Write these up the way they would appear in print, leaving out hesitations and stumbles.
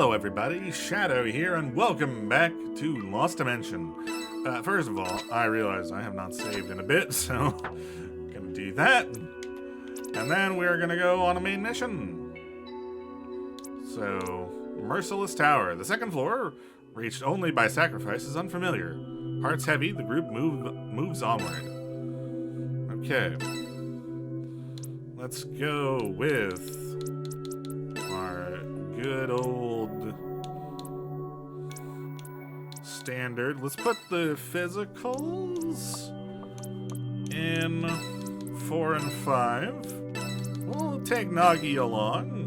Hello everybody, Shadow here, and welcome back to Lost Dimension. First of all, I realize I have not saved in a bit, so I'm gonna do that. And then we're gonna go on a main mission. So, Merciless Tower. The second floor, reached only by sacrifice, is unfamiliar. Hearts heavy, the group moves onward. Okay. Let's go with our good old standard. Let's put the physicals in 4 and 5. We'll take Nagi along.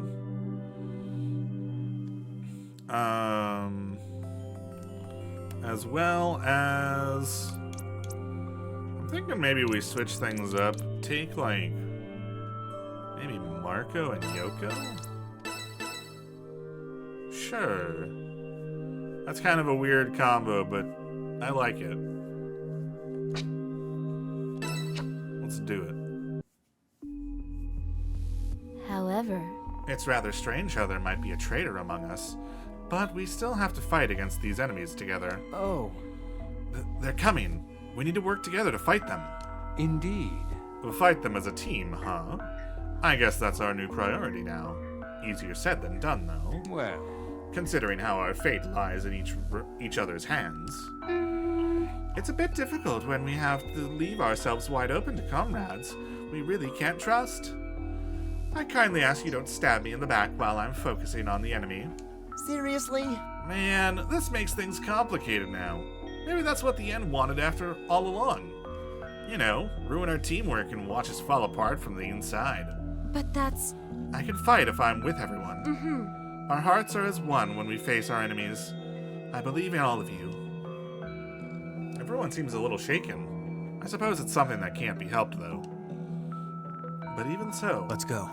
As well as I'm thinking maybe we switch things up. Take like maybe Marco and Yoko? Sure. That's kind of a weird combo, but I like it. Let's do it. However, It's rather strange how there might be a traitor among us, but we still have to fight against these enemies together. Oh, They're coming. We need to work together to fight them. indeed. We'll fight them as a team, huh? I guess that's our new priority now. Easier said than done, though. Well, Considering how our fate lies in each other's hands. It's a bit difficult when we have to leave ourselves wide open to comrades we really can't trust. I kindly ask you don't stab me in the back while I'm focusing on the enemy. Seriously? Man, this makes things complicated now. Maybe that's what the end wanted after all along. You know, ruin our teamwork and watch us fall apart from the inside. but that's... I can fight if I'm with everyone. Our hearts are as one when we face our enemies. I believe in all of you. Everyone seems a little shaken. I suppose it's something that can't be helped, though. But even so, let's go.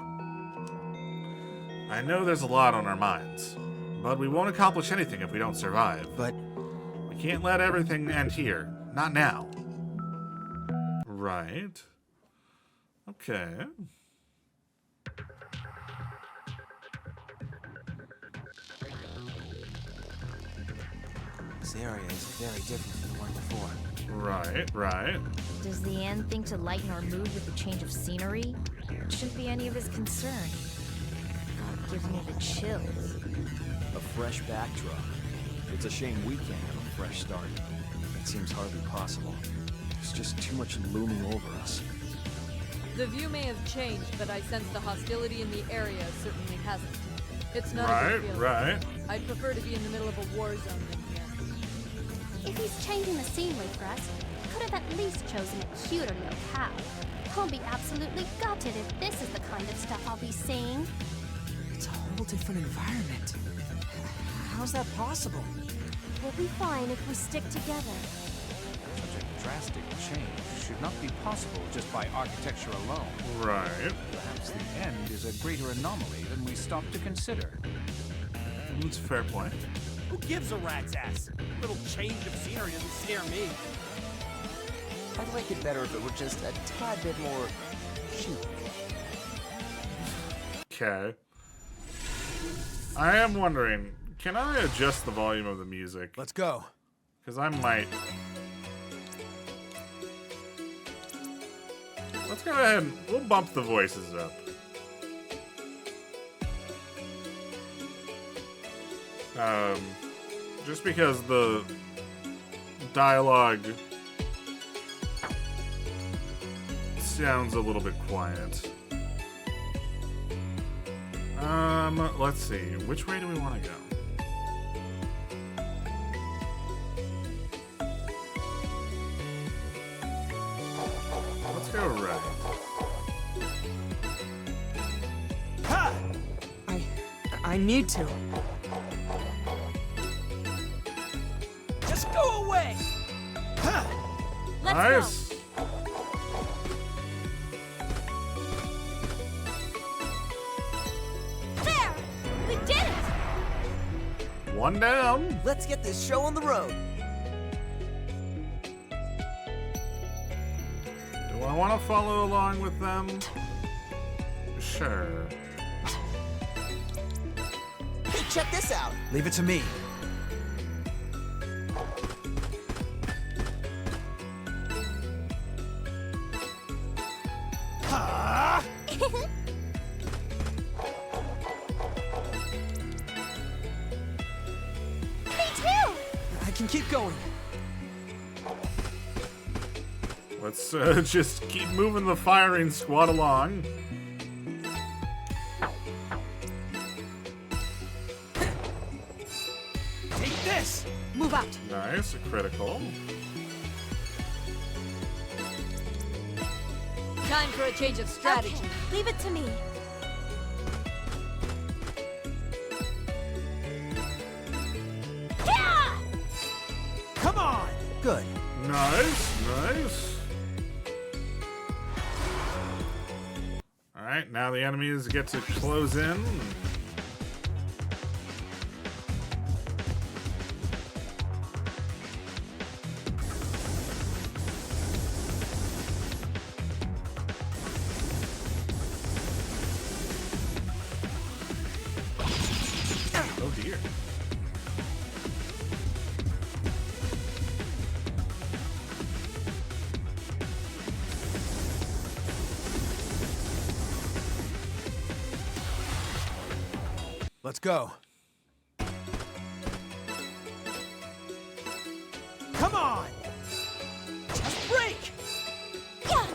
I know there's a lot on our minds, but we won't accomplish anything if we don't survive. But We can't let everything end here. Not now. Right. Okay. this area is very different from the one before. Right. Does the end think to lighten our mood with a change of scenery? It shouldn't be any of his concern. God, gives me the chills. A fresh backdrop. It's a shame we can't have a fresh start. It seems hardly possible. There's just too much looming over us. The view may have changed, but I sense the hostility in the area certainly hasn't. It's not a Right, big deal. right. I'd prefer to be in the middle of a war zone than here. If he's changing the scenery for us, he could have at least chosen a cuter locale. I'll be absolutely gutted if this is the kind of stuff I'll be seeing. It's a whole different environment. How's that possible? We'll be fine if we stick together. Such a drastic change should not be possible just by architecture alone. Right. Perhaps the end is a greater anomaly than we stop to consider. That's a fair point. Who gives a rat's ass? A little change of scenery doesn't scare me. I'd like it better if it were just a tad bit more chic. Okay. I am wondering, can I adjust the volume of the music? Let's go. Because I might. Let's go ahead and we'll bump the voices up. Just because the dialogue sounds a little bit quiet. Let's see. Which way do we want to go? Let's go right. Ha! I need to. Just go away! Let's Nice. There! We did it! One down. Let's get this show on the road. Do I want to follow along with them? Sure. Check this out. Leave it to me. Me too! I can keep going. Let's just keep moving the firing squad along. Take this! Move out. Nice, a critical. Time for a change of strategy. Okay, leave it to me. Yeah! Come on! Good. Nice, nice. Alright, now the enemies get to close in. Oh dear. Let's go. Come on! Just break! Yeah!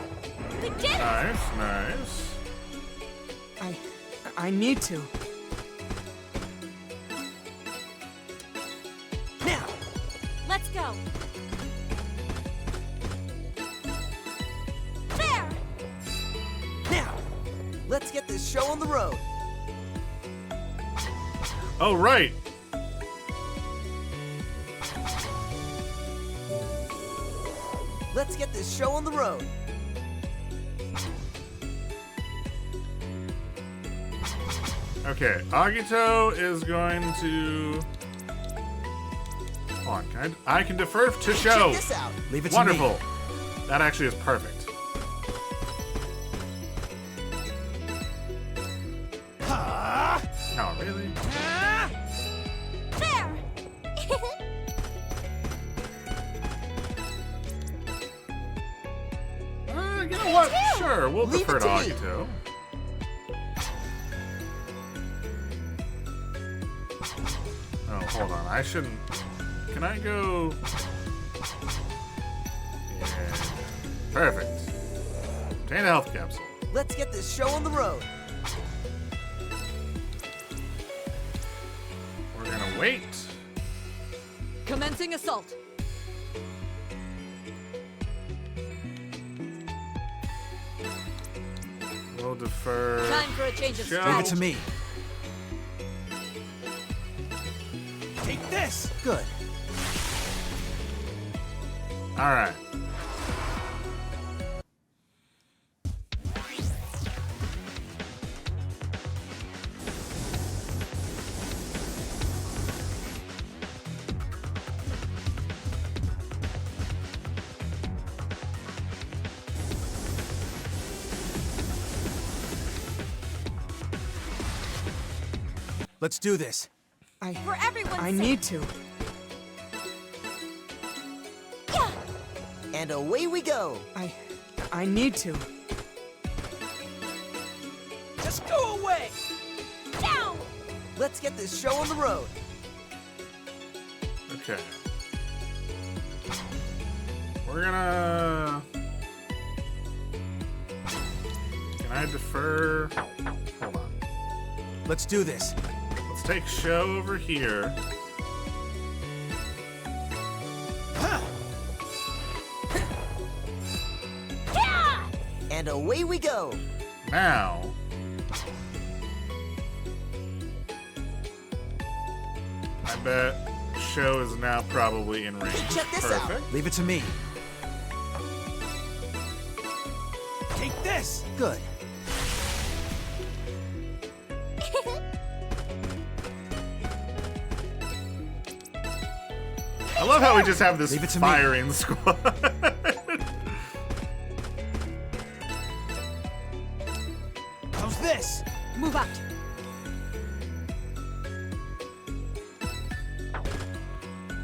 We did it! Nice, nice. I need to. Now! Let's go. There! Now! Let's get this show on the road. Oh, right. Let's get this show on the road. Okay, Agito is going to... Hold on, I can defer to show. Check this out. Leave it to Wonderful. me. That actually is perfect. No, really? There! You know what? Sure, we'll Leave defer it to to me. Agito. Oh, hold on. I shouldn't... Can I go... Yeah. Perfect. Obtain a health capsule. Let's get this show on the road. We're gonna wait. Commencing assault. We'll defer. Time for a change of Show. Leave it strategy. to me. Take this! Good. All right. Let's do this. For everyone's I sake. need to. Yeah! And away we go. I need to. Just go away! Down! Let's get this show on the road. Okay. We're gonna... Can I defer? Hold on. Let's do this. Let's take show over here. Yeah! And away we go. Now... I bet show is now probably in range. Check this out. Perfect. Leave it to me. Take this! Good. I love how we just have this Leave it to me. firing squad. How's this? Move out.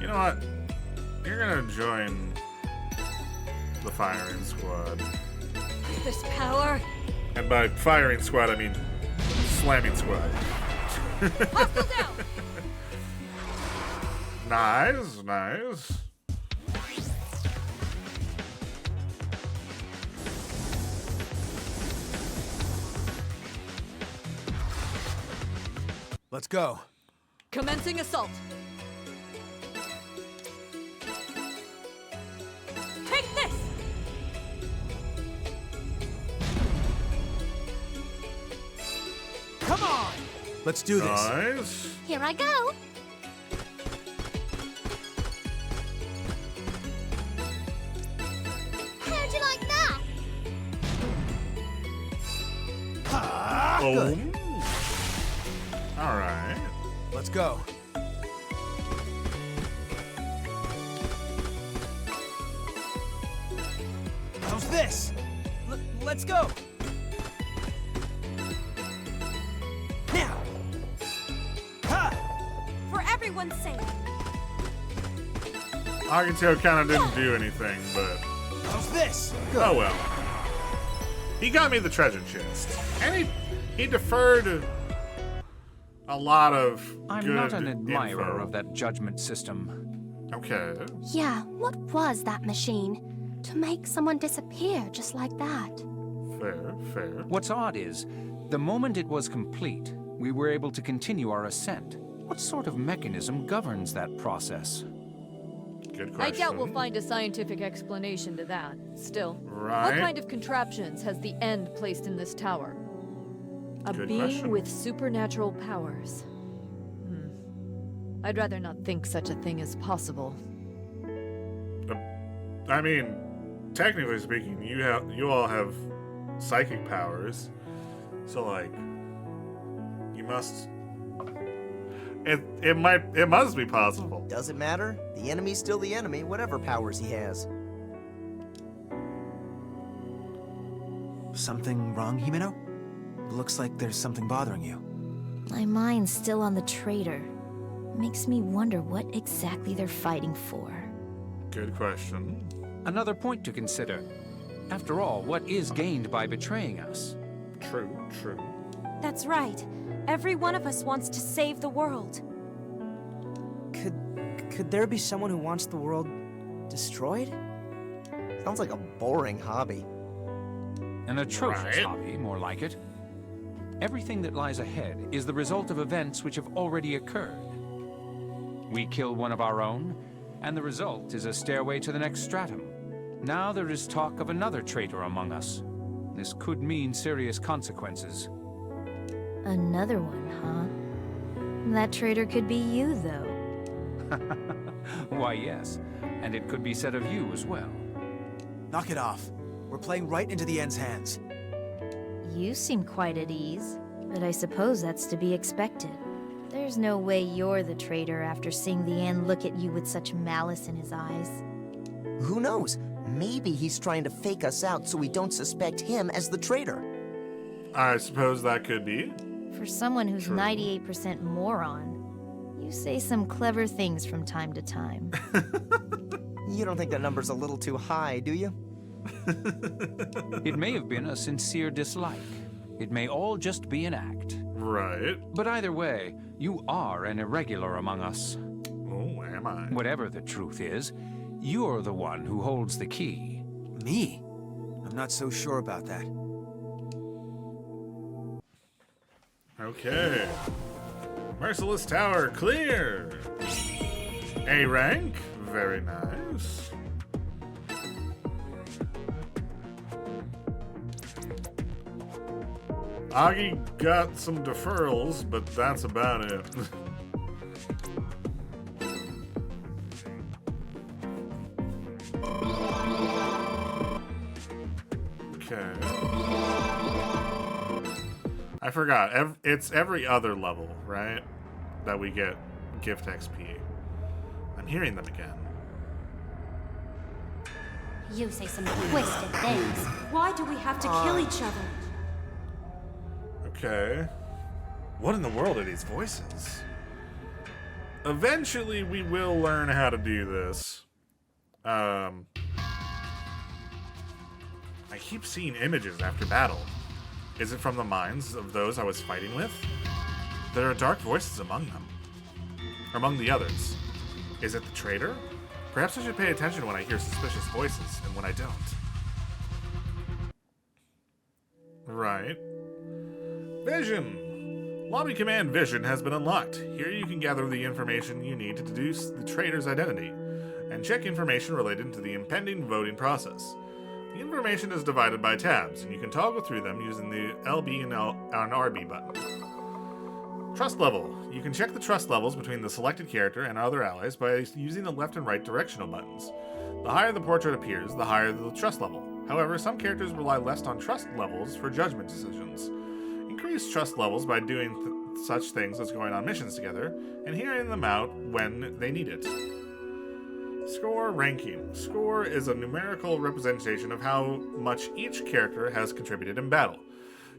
know what? You're gonna join the firing squad. This power. And by firing squad, I mean slamming squad. Hostile down. Nice, nice. Let's go. Commencing assault. Take this. Come on. Let's do this. Nice. Here I go. How'd you like that? Good. All right. Let's go. How's this? Let's go. Now. Ha! For everyone's sake. Agito kind of didn't do anything, but How's this? Good. oh well. He got me the treasure chest, and he deferred a lot of I'm good not an admirer info. of that judgment system. Okay. Yeah, what was that machine? To make someone disappear just like that. Fair, fair. What's odd is, the moment it was complete, we were able to continue our ascent. What sort of mechanism governs that process? Good question. I doubt we'll find a scientific explanation to that. Still, Right. what kind of contraptions has the End placed in this tower? A Good being question. with supernatural powers. I'd rather not think such a thing is possible. I mean, technically speaking, you all have psychic powers, so like, you must. It must be possible. Doesn't matter. The enemy's still the enemy, whatever powers he has. Something wrong, Himeno? Looks like there's something bothering you. My mind's still on the traitor. Makes me wonder what exactly they're fighting for. Good question. Another point to consider. After all, what is gained by betraying us? True, true. That's right. Every one of us wants to save the world. Could there be someone who wants the world destroyed? Sounds like a boring hobby. An atrocious Right. hobby, more like it. Everything that lies ahead is the result of events which have already occurred. We kill one of our own, and the result is a stairway to the next stratum. Now there is talk of another traitor among us. This could mean serious consequences. Another one, huh? That traitor could be you, though. Why, yes. And it could be said of you as well. Knock it off. We're playing right into the End's hands. You seem quite at ease, but I suppose that's to be expected. There's no way you're the traitor after seeing the End look at you with such malice in his eyes. Who knows? Maybe he's trying to fake us out so we don't suspect him as the traitor. I suppose that could be. For someone who's True. 98% moron, you say some clever things from time to time. You don't think that number's a little too high, do you? It may have been a sincere dislike. It may all just be an act. Right. But either way, you are an irregular among us. Oh, am I? Whatever the truth is, you're the one who holds the key. Me? I'm not so sure about that. Okay. Merciless Tower clear. A rank. Very nice. Augie got some deferrals, but that's about it. Okay. I forgot. It's every other level, right? That we get gift XP. I'm hearing them again. You say some twisted things. Why do we have to kill each other? Okay. What in the world are these voices? Eventually, we will learn how to do this. I keep seeing images after battle. Is it from the minds of those I was fighting with? There are dark voices among them. Among the others. Is it the traitor? Perhaps I should pay attention when I hear suspicious voices, and when I don't. Right. Vision! Lobby Command Vision has been unlocked. Here you can gather the information you need to deduce the traitor's identity, and check information related to the impending voting process. The information is divided by tabs, and you can toggle through them using the LB and RB button. Trust level. You can check the trust levels between the selected character and other allies by using the left and right directional buttons. The higher the portrait appears, the higher the trust level. However, some characters rely less on trust levels for judgment decisions. Increase trust levels by doing such things as going on missions together and hearing them out when they need it. Score ranking. Score is a numerical representation of how much each character has contributed in battle.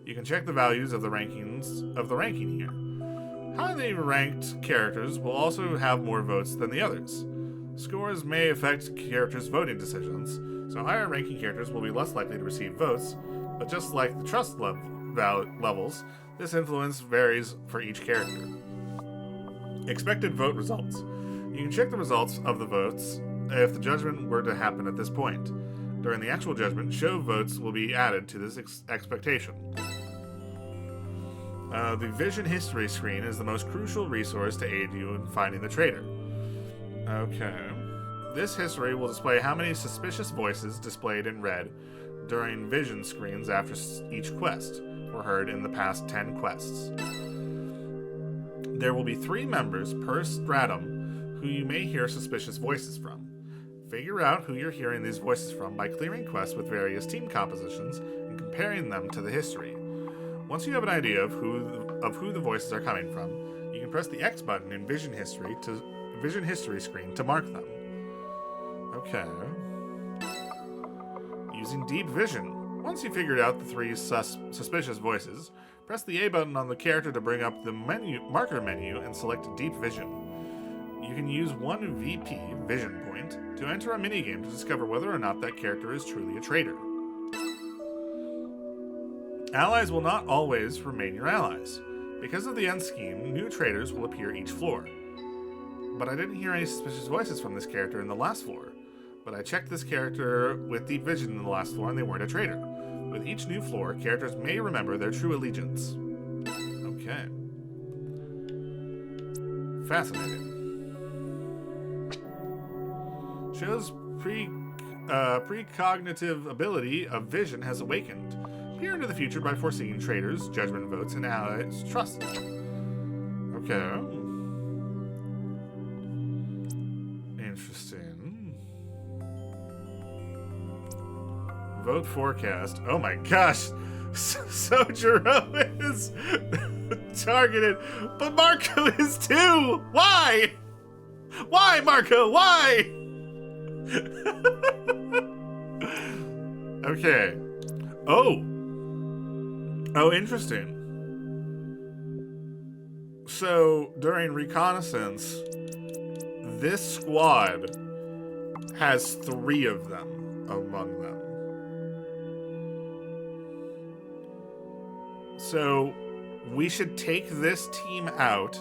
You can check the values of the ranking here. Highly ranked characters will also have more votes than the others. Scores may affect characters' voting decisions, so higher ranking characters will be less likely to receive votes, but just like the trust levels, this influence varies for each character. Expected vote results. You can check the results of the votes if the judgment were to happen at this point. During the actual judgment, show votes will be added to this expectation. The Vision History screen is the most crucial resource to aid you in finding the traitor. Okay. This history will display how many suspicious voices displayed in red during Vision screens after each quest were heard in the past 10 quests. There will be 3 members per stratum who you may hear suspicious voices from. Figure out who you're hearing these voices from by clearing quests with various team compositions and comparing them to the history. Once you have an idea of who the voices are coming from, you can press the X button in Vision History screen to mark them. Okay. Using Deep Vision. Once you've figured out the 3 suspicious voices, press the A button on the character to bring up the marker menu and select Deep Vision. You can use 1 VP Vision point to enter a minigame to discover whether or not that character is truly a traitor. Allies will not always remain your allies. Because of the end scheme, new traitors will appear each floor. But I didn't hear any suspicious voices from this character in the last floor. But I checked this character with Deep Vision in the last floor and they weren't a traitor. With each new floor, characters may remember their true allegiance. Okay. Fascinating. Shows precognitive ability of Vision has awakened. Peer into the future by foreseeing traitors, judgment votes, and allies' trust. Okay. Interesting. Vote forecast. Oh my gosh! So Jerome is targeted, but Marco is too! Why? Why, Marco? Why? Okay. Oh, interesting. So, during reconnaissance, this squad has 3 of them among them. So, we should take this team out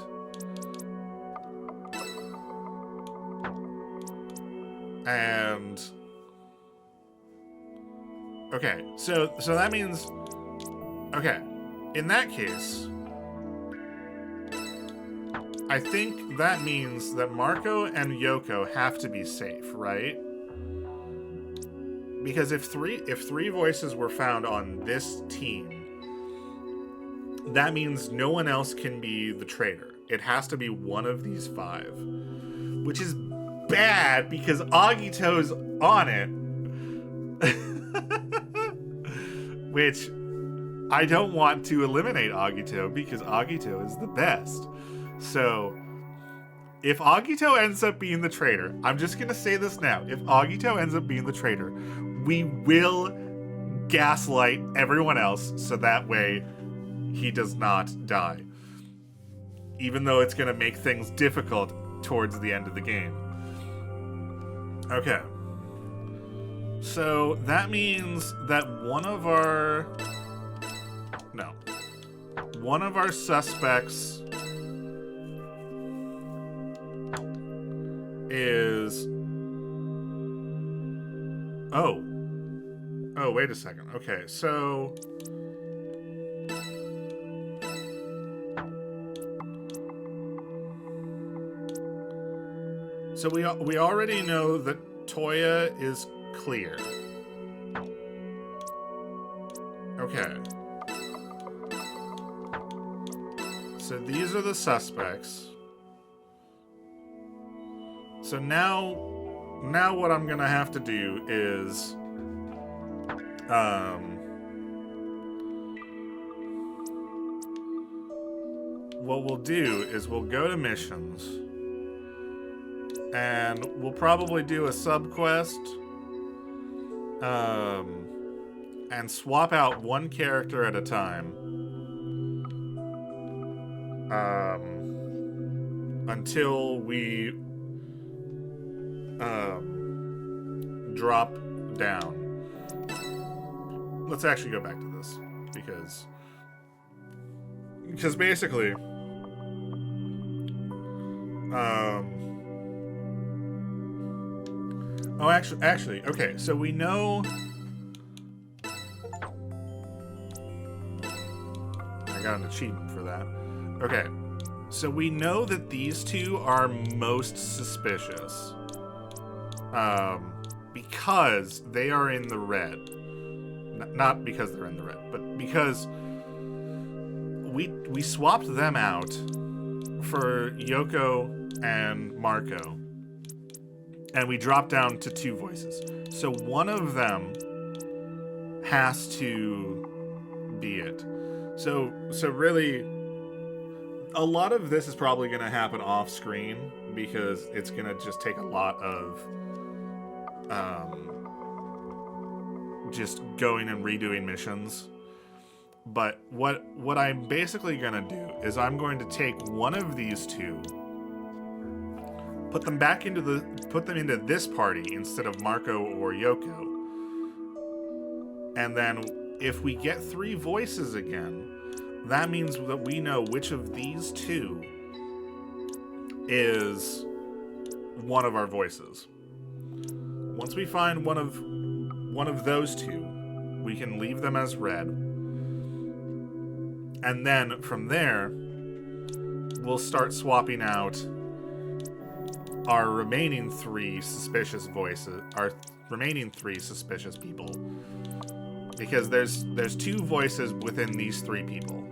and... Okay, so that means... Okay, in that case, I think that means that Marco and Yoko have to be safe, right? Because if three voices were found on this team, that means no one else can be the traitor. It has to be one of these 5, which is bad because Agito's on it. Which I don't want to eliminate Agito because Agito is the best. So if Agito ends up being the traitor, I'm just gonna say this now. If Agito ends up being the traitor, we will gaslight everyone else so that way he does not die. Even though it's gonna make things difficult, towards the end of the game. Okay. So that means that one of our suspects is... Oh, wait a second. Okay, so... So we already know that Toya is clear. Okay. So these are the suspects. So now what I'm gonna have to do is what we'll do is we'll go to missions and we'll probably do a sub-quest and swap out one character at a time until we drop down. Let's actually go back to this because basically actually, okay, so we know... I got an achievement for that. Okay, so we know that these two are most suspicious. Because they are in the red. Not because they're in the red, but because we swapped them out for Yoko and Marco. And we dropped down to 2 voices. So one of them has to be it. So really, a lot of this is probably going to happen off screen because it's going to just take a lot of just going and redoing missions. But what I'm basically going to do is I'm going to take one of these 2, put them into this party instead of Marco or Yoko. And then if we get 3 voices again, that means that we know which of these 2 is one of our voices. Once we find one of those 2, we can leave them as red. And then from there, we'll start swapping out our remaining 3 suspicious voices, our remaining 3 suspicious people, because there's 2 voices within these 3 people.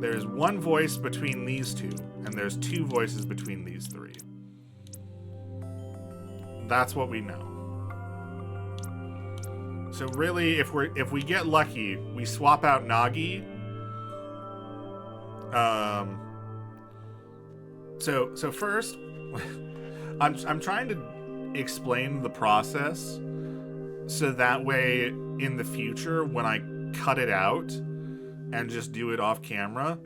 There's 1 voice between these 2, and there's 2 voices between these 3. That's what we know. So really, if we get lucky, we swap out Nagi. So first, I'm trying to explain the process so that way in the future when I cut it out and just do it off camera,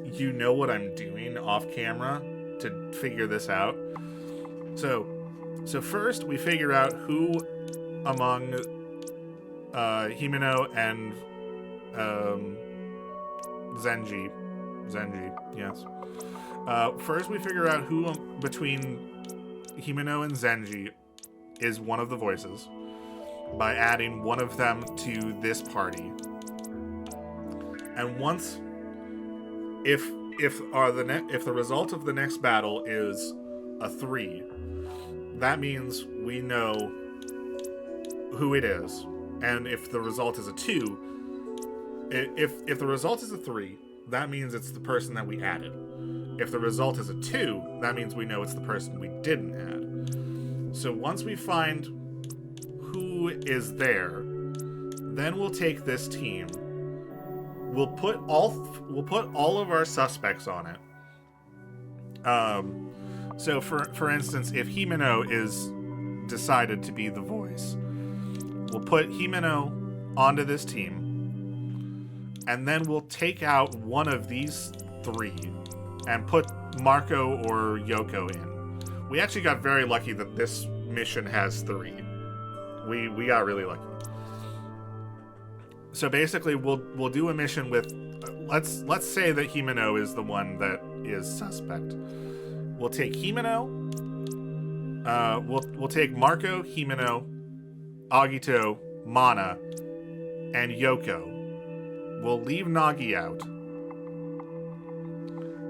you know what I'm doing off camera to figure this out. So first we figure out who among Himeno and Zenji, yes. First we figure out who between Himeno and Zenji is one of the voices by adding one of them to this party. And once, if the result of the next battle is a 3, that means we know who it is. And if the result is a 2, if the result is a 3, that means it's the person that we added. If the result is a 2, that means we know it's the person we didn't add. So once we find who is there, then we'll take this team. We'll put all of our suspects on it. So for instance, if Himeno is decided to be the voice, we'll put Himeno onto this team, and then we'll take out one of these 3 and put Marco or Yoko in. We actually got very lucky that this mission has 3. We got really lucky. So basically, we'll do a mission with. Let's say that Himeno is the one that is suspect. We'll take Himeno. We'll take Marco, Himeno, Agito, Mana, and Yoko. We'll leave Nagi out.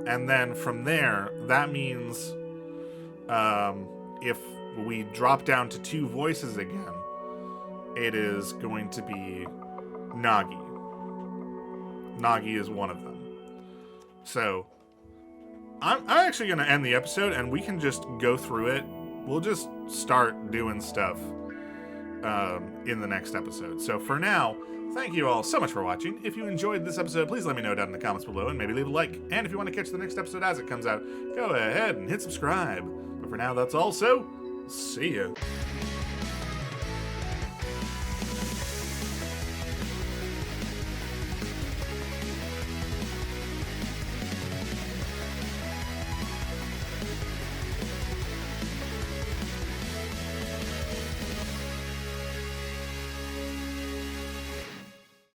And then from there, that means if we drop down to 2 voices again, it is going to be Nagi. Nagi is one of them. So, I'm actually going to end the episode, and we can just go through it. We'll just start doing stuff in the next episode. So for now, thank you all so much for watching. If you enjoyed this episode, please let me know down in the comments below, and maybe leave a like. And if you want to catch the next episode as it comes out, go ahead and hit subscribe. But for now, that's all, so see ya.